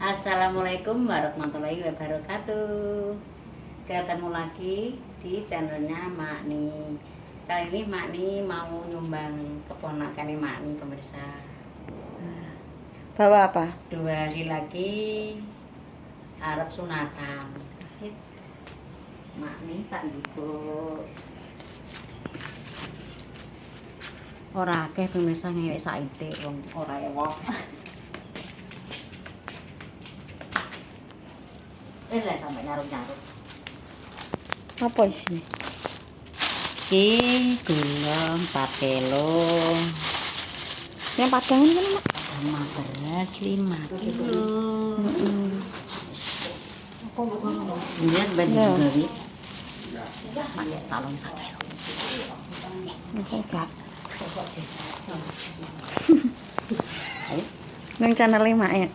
Assalamualaikum warahmatullahi wabarakatuh. Ketemu lagi di channelnya Makni. Kali ini Makni mau nyumbang keponakan Makni, pemirsa. Bawa apa? 2 hari lagi arep sunatan. Makni tak jupuk. Ora akeh pemirsa ngewek saithik wong ora ewok. Lah sampai nyaruk-nyaruk. Apa isinya? Iki gula 4 kilo. Yang padangan kan enak. Sama beras 5 kilo. Lihat banding gawe. Pakai talong 1 kilo. Saya gak. Nang channel Mak ya.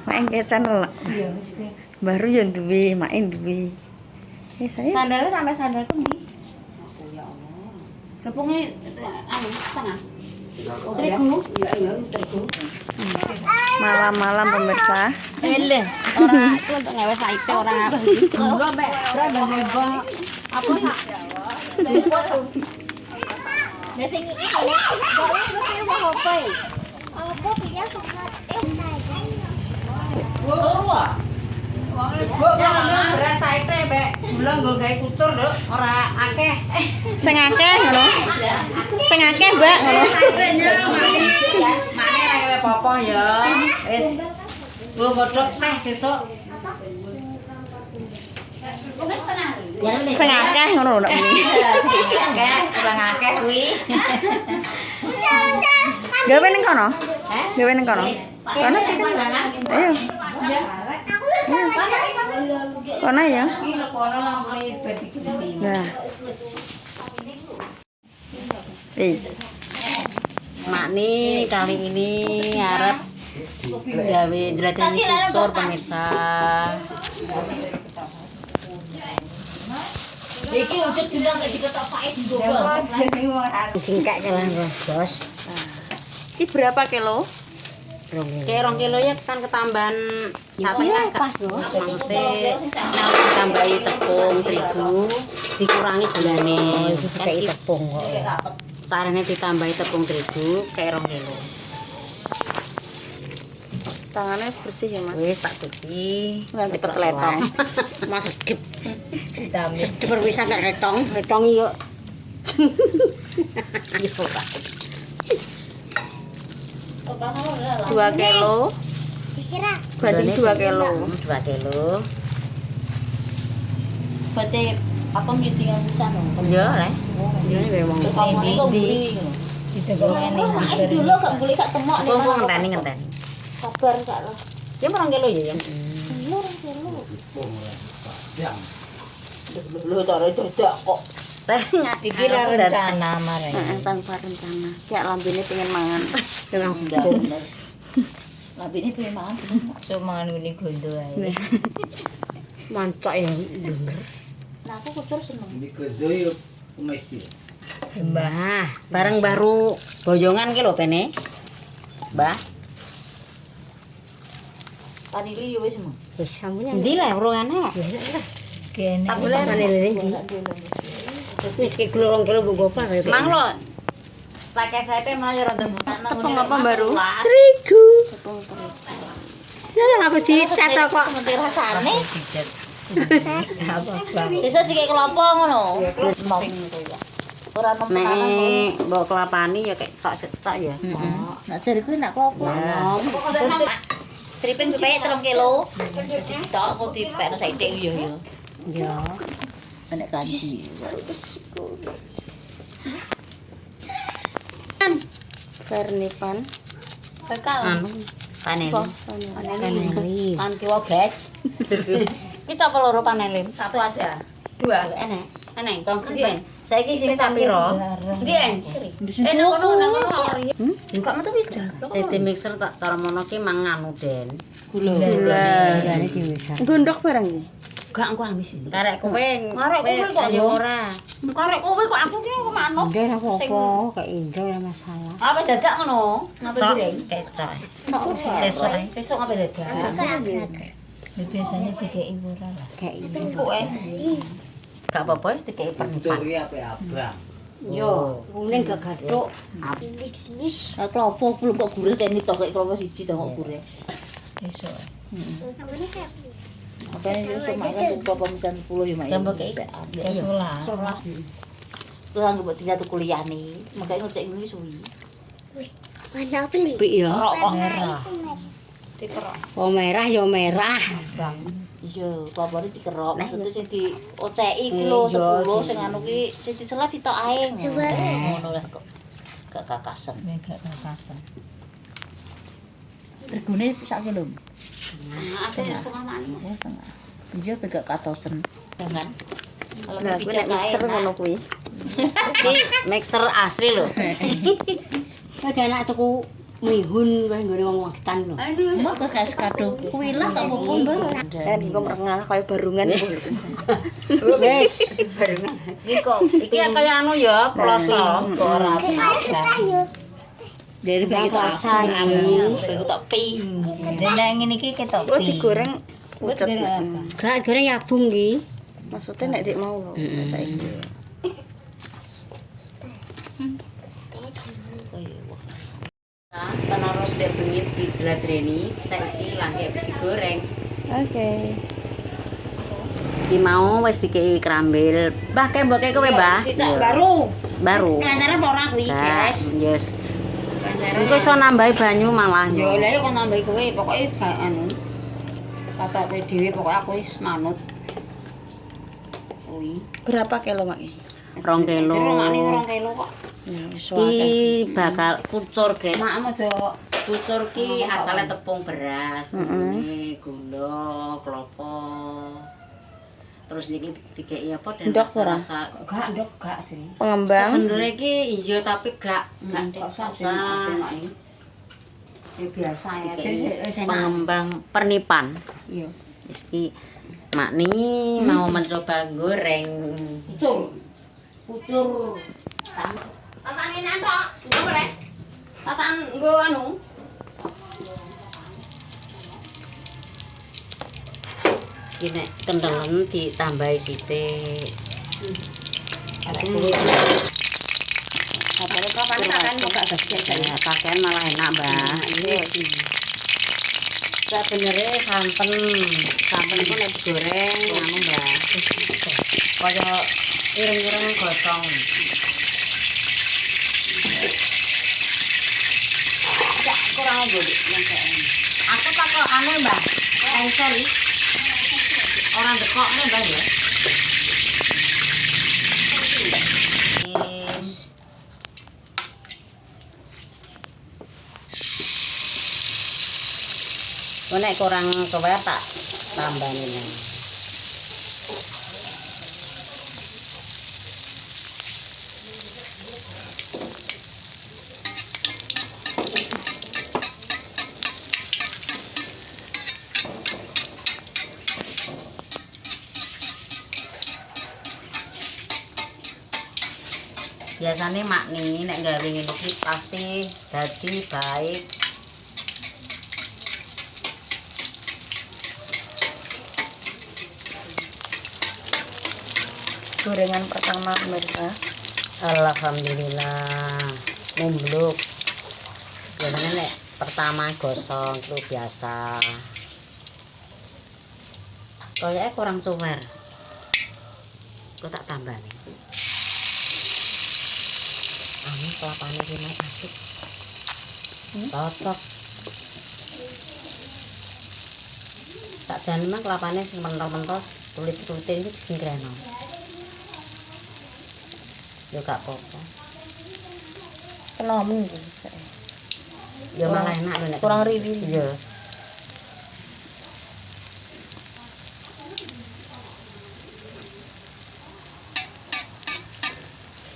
Mak ke channel. Baru ya duwe, main duwe. Saya Sandalnya sampai sandal kendi. Ya Allah. Tepungnya anu setengah. Terigu. Iya, terigu. malam-malam pemirsa. Ora aku untuk ngewe saite ora. Gula mek rembang apa sak? Nah sing iki kok iki mau apa e? Apa piye sunat Turu ah. Beras saite mek gula nggo gawe kucur lho, ora akeh. Sing akeh ngono. Sing akeh, Mbak, ngono. Saitenya mane ra gawe apa-apa ya. Wis. Nggo godhog teh sesuk. Sing akeh ngono lho nek muni. Akeh, kurang akeh kuwi. Gawe ning kono? Heh? Gawe ning kono. Kono ayo. Kono ya. Nah. Makni kali ini arep gawe jelatin kucur pemirsa. iki ujug jundang gak diketok pake Singkek kelan bos. Ini berapa kilo? Kayak 2 kilo ya kan ketambahan 1,5 pas loh. Maksudnya ditambahi tepung terigu, dikurangi gulane. Kayak tepung kok. Sarane ditambahi tepung terigu kayak 2 kilo. Tangannya bersih ya, Mas. Wis tak cuci. Nganti ketletong. Mas sedep. Sedep bisa nek letong, letong yo. Yo Pak. 2 kilo. Banding 2 kilo. 2 kilo. berarti apa meeting bisa no Yo le. Yo nek wong di dulu gak boleh gak temok nih Wong ngenteni. kabar gak lo Ya 2 kilo ya. lu taruh dadak kok Teh iki rencana mare Heeh, tanpa rencana. Kayak lambene pengen mangan. labine pengen mangan cuma mangan ngene gondo ae Mancok ya. nah aku kucur seneng Di godo yo mesti. Mbah, bareng baru bojongan ki lho pene. Mbah, panili yo wis mah wis sampune. Endi le urungane? kene Tak boleh panili ndi? Wis ki gula 2 kilo mbok apa? Mang lho. Pakai saite malah ya rada Tepung apa baru? terigu. Lah apa dicat kok? ngerti rasane iso dikek kelopo ngono ora nempo Nek mbok kelapani ya kayak cok ya. nak jariku nak klopo Tripin supaya 3 kilo. Disitok apa dipekno saithik yo yo. Ya. Nek kanji. Vernipan. Bekal. Anu, paneli. Paneli. Kan kiwa gas. Iki cok loro paneli. 1 aja. 2. Enek. Enek cok iki. Saiki sini sampiro? Ndi nang ngono. Buka metu pida. Sete mixer tak cara mono ki manganu Den. Gula. Jane ki wis. Gondok barang iki. Gak engko amis. Karek kowe. Karek kowe kok yo yo. ora. Karek kowe kok aku ki manuk. Udah ora apa-apa, kayak Indo ora masalah. Apa dadak ngono? Ngapa Cok, goreng? kecok. Sesuk ae. Sesuk ngapa dadak? Biasanya dikei murah lah. Kayak Indo. Pokoke. Gak apa-apa wis dikei pernipan. Iki apa abang? Yo, kuning gak gathuk. Ah klopo belum kok gurih teni tok kok klopo siji tok kok gurih. Besok. Apa yang sesuk mak kan klopo misan 10 yo mak. Tambah kei. Kesulah. Terus anggap tinggal tuh kuliah nih. Makanya ngecek ini suwi. Warna beli. Iya. Rokok Merah. dikerok. Oh merah ya merah. Iya, klopone dikerok. Maksudnya sing dioceki ku lho 10 sing anu ki sing diselap ditok ae. Ngono lah kok. Gak kakasen. Gak kakasan. Regane sak kilo. Ada setengah mani. Ya setengah. Iya gak katosen. Jangan. Kalau Lah kuwi nek mixer ngono kuwi. Iki mixer asli lho. Kok enak tuku mihun wae nggone wong wagetan lho. Aduh, mau ke kas kado. Kuwi lah kok mau Dan kok merengah kaya barungan. Wis, barengan. Iki kok Iki kaya anu ya, ploso. kok ora apa. Dari bagi Rasa Aku tak ping. Nek ngene iki ketok Kok digoreng pucet. Gak goreng yabung ki. Maksudnya nek dik mau lho saiki. Karena harus dia bengit di jeladreni, saiki langke digoreng. Oke. Iki mau wis dikei krambil. Mbah ke mboke kowe, Mbah? Baru. Baru. Kancaran ora kuwi, Gak, guys. yes. Kancaran. Engko iso nambahi banyu malah. Yo lha kok nambahi kowe, pokoke gak anu. Kata kowe dhewe pokoke aku wis manut. Kuwi. Berapa kilo mak? 2 kilo. Jero makne 2 kilo kok. Ya wis Iki bakal kucur, guys. Makmu aja Kucur ki asalnya tepung beras, ini gula, klopo. Terus niki dikei apa dan Ndok ora? rasa gak ndok gak jadi. Pengembang. sebenarnya ki iya tapi gak Gak usah usah. makne. Ya biasa ya. Jadi wis enak. Pengembang pernipan. Iya. Wis ki makni mau mencoba goreng Kucur. kucur. Tatane nantok, nggo boleh. Tatan nggo anu. Iki nek kendelen ditambahi sithik. Apa kapan takan kok gak gajian. Ya, pakaian malah enak, Mbak. Sebenarnya santen itu nek digoreng anu, Mbak. Kaya ireng-ireng gosong. Gak kurang golek yang kayak ini. Aku pakai anu, Mbak. Sorry. Orang dekoknya, Mbak ya. Nek kurang kewer tak tambahin. Biasanya makni nek gawe ngene iki pasti dadi baik. Gorengan pertama pemirsa. Alhamdulillah mumbluk. Biasanya nek pertama gosong itu biasa. Kayaknya kurang cuwer. Aku tak tambah nih. Anu kelapanya gini asik. Cocok. Tak dan memang kelapanya sing mentok-mentok, tulit-tulitin iki sing greno. Yo gak apa-apa. Kenomen Ya malah enak lho nek kurang riwi. Iya.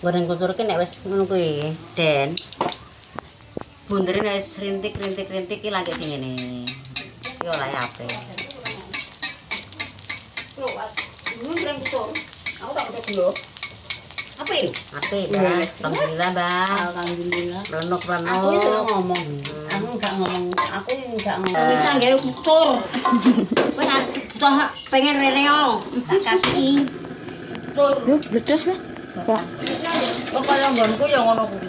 Goreng kucur ki nek wis ngono kuwi, Den. Bundere nek wis rintik-rintik-rintik ki lagi sing ngene. Iki olahe apik. Ini goreng kucur. Aku tak udah gelo. Apa itu? Apik, Mbak. Alhamdulillah, Mbak. Alhamdulillah. Renok-renok. Aku itu ngomong. Aku enggak ngomong. Aku enggak ngomong. Bisa gawe kutur. Wes toh pengen reneo. Tak kasih. Yo, bledos lah. Wah, Kok kaya nggonku ya ngono kuwi.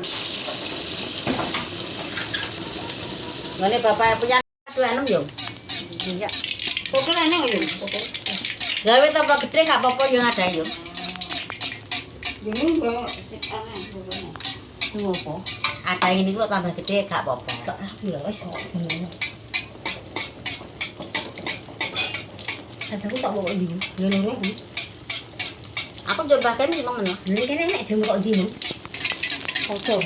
Ngene bapak punya dua enam yo. Iya. Kutur reneo yo. Gawe tambah gede gak apa-apa yo ngadahi yo. Ini kok ini apa? Ada ini kok tambah gede gak apa-apa. Tak ya wis kok. Aku tak bawa ini. Ngene iki. Aku coba kan sih mangan. Ini kan nek jam kok ndi, foto.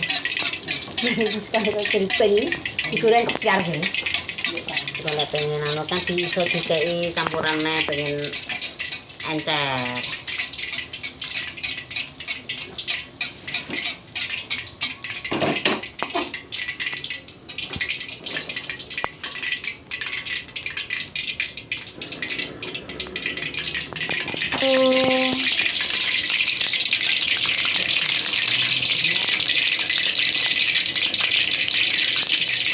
Sekali kok ceripeng digoreng kepiar ya. Kalau pengen anu kan iso dikei campurannya pengen encer.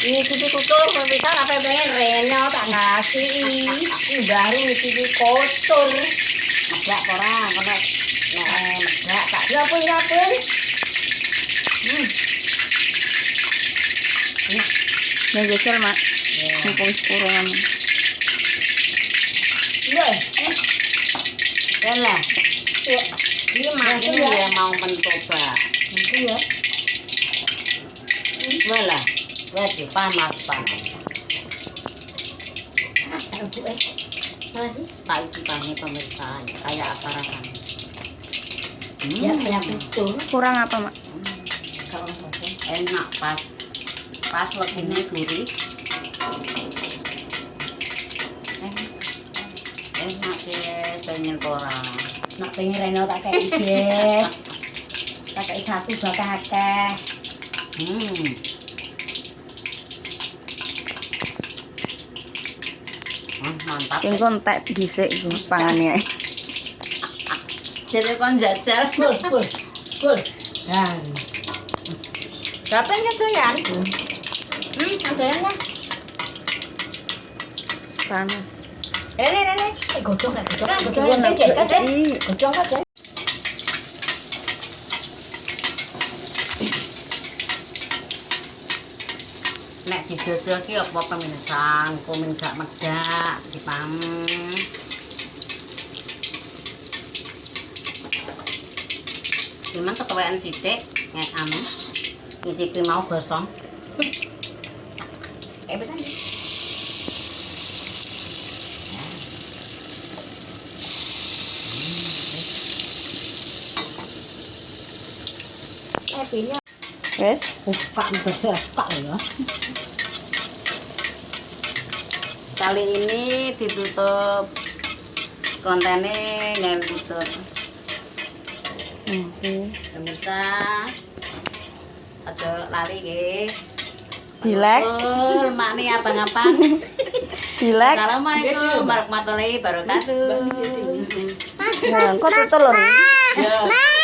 Ini cipi kutur, bisa apa pengen reno tak kasih. Ini baru ini cipi kotor. Enggak orang, kalau enggak tak Yapun. yang geser, Mak. Mumpung sepurongan. Iya. lah. Ini mah ini ya mau mencoba. Itu ya. Walah, waduh panas. Tahu Mana sih? Tak ikutannya pemirsa, kayak apa rasanya? Ya kayak kutur. Kurang apa, Mak? Kalau saja. Enak pas legine gurih. Enak ya, pengen orang. Nak pengen reno tak kayak guys. Tak kayak satu dua kakek. Mantap. Yang kontak dhisik iku pangane ae. Jadi kon jajal. Bul. Dan Kapan ngedoyan? Ngedoyan lah. Panas. Rene. godhong kan Ih, godhong kan. Nek dijajal ki apa pemirsa, komen gak medak, dipam. Cuman ketuaan sithik nek anu ngicipi mau gosong. Bisa nih. Pilih wes. buka berserak ya. Kali ini ditutup kontennya nggak ditutup. Oke. Pemirsa, aja lali nggih. Dilek. Mak nih abang-abang. Dilek. Assalamualaikum warahmatullahi wabarakatuh. Nah, kok tutul lho. Ya.